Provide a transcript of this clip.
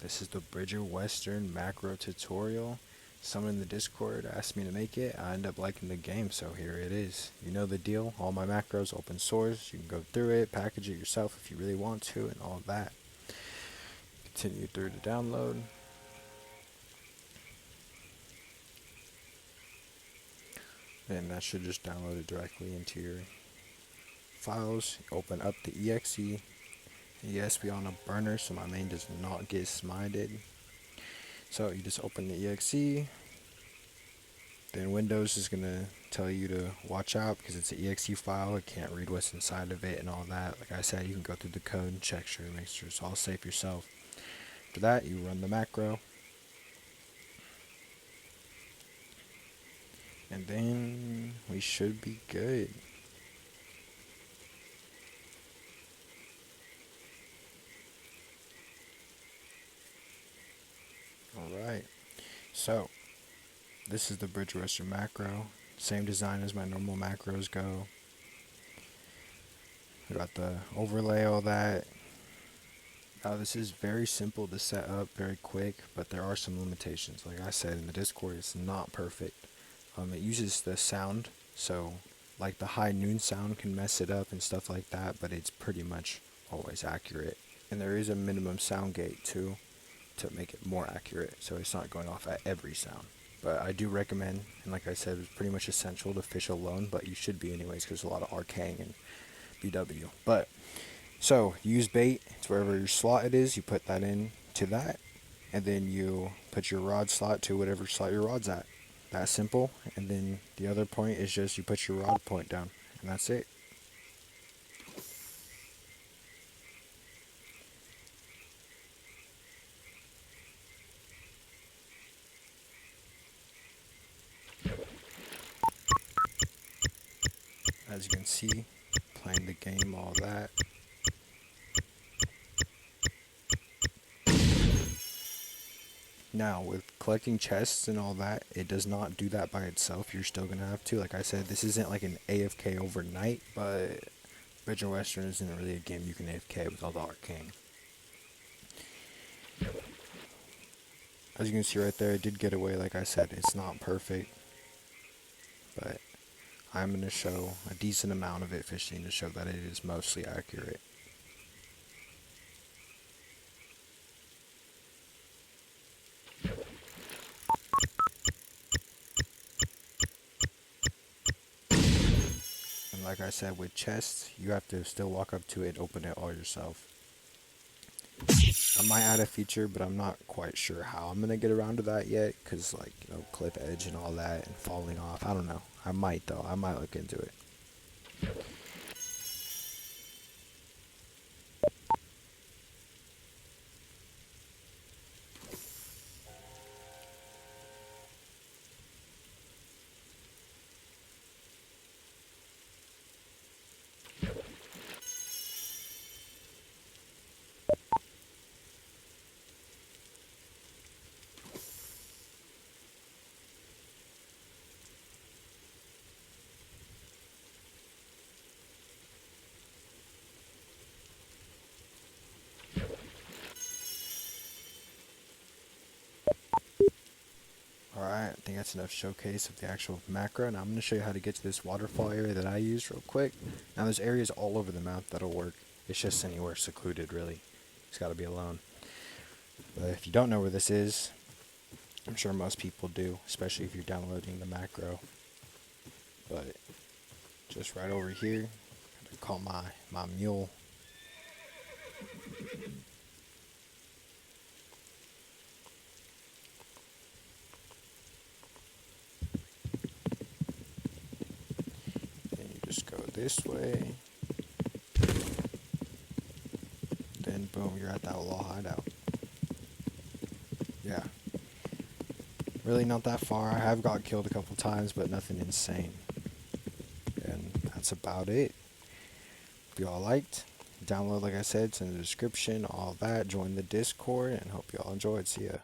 This is the Bridger Western macro tutorial. Someone in the Discord asked me to make it. I ended up liking the game, so here it is. You know the deal. All my macros open source. You can go through it, package it yourself if you really want to, and all that. Continue through the download. And that should just download it directly into your files. Open up the exe. Yes, we on a burner, so my main does not get smited. So you just open the exe. Then Windows is going to tell you to watch out because it's an exe file. It can't read what's inside of it and all that. Like I said, you can go through the code and check sure, make sure it's all safe yourself. After that, you run the macro. And then we should be good. Alright, so this is the Bridger Western macro. Same design as my normal macros go. We got the overlay, all that. This is very simple to set up, very quick, but there are some limitations. Like I said in the Discord, it's not perfect. It uses the sound, so like the high noon sound can mess it up and stuff like that, but it's pretty much always accurate. And there is a minimum sound gate too to make it more accurate, so it's not going off at every sound. But I do recommend, and like I said, it's pretty much essential to fish alone, but you should be anyways because there's a lot of arcane and BW. But so use bait. It's wherever your slot it is. You put that in to that, and then you put your rod slot to whatever slot your rod's at. That simple. And then the other point is just you put your rod point down, and that's it. As you can see, playing the game, all that. Now, with collecting chests and all that, it does not do that by itself. You're still going to have to. Like I said, this isn't like an AFK overnight, but Bridger Western isn't really a game you can AFK with all the arcane. As you can see right there, it did get away. Like I said, it's not perfect, but I'm going to show a decent amount of it fishing to show that it is mostly accurate. And like I said, with chests, you have to still walk up to it, open it all yourself. I might add a feature, but I'm not quite sure how I'm going to get around to that yet, because like, you know, clip edge and all that and falling off. I don't know. I might though. I might look into it. Alright, I think that's enough showcase of the actual macro. Now I'm going to show you how to get to this waterfall area that I use real quick. Now there's areas all over the map that'll work. It's just anywhere secluded, really. It's got to be alone. But if you don't know where this is, I'm sure most people do, especially if you're downloading the macro. But just right over here, I call my mule. Then you just go this way. Then boom, you're at that little hideout. Yeah. Really not that far. I have got killed a couple times, but nothing insane. And that's about it. If y'all liked, download like I said, it's in the description, all that. Join the Discord, and hope y'all enjoyed. See ya.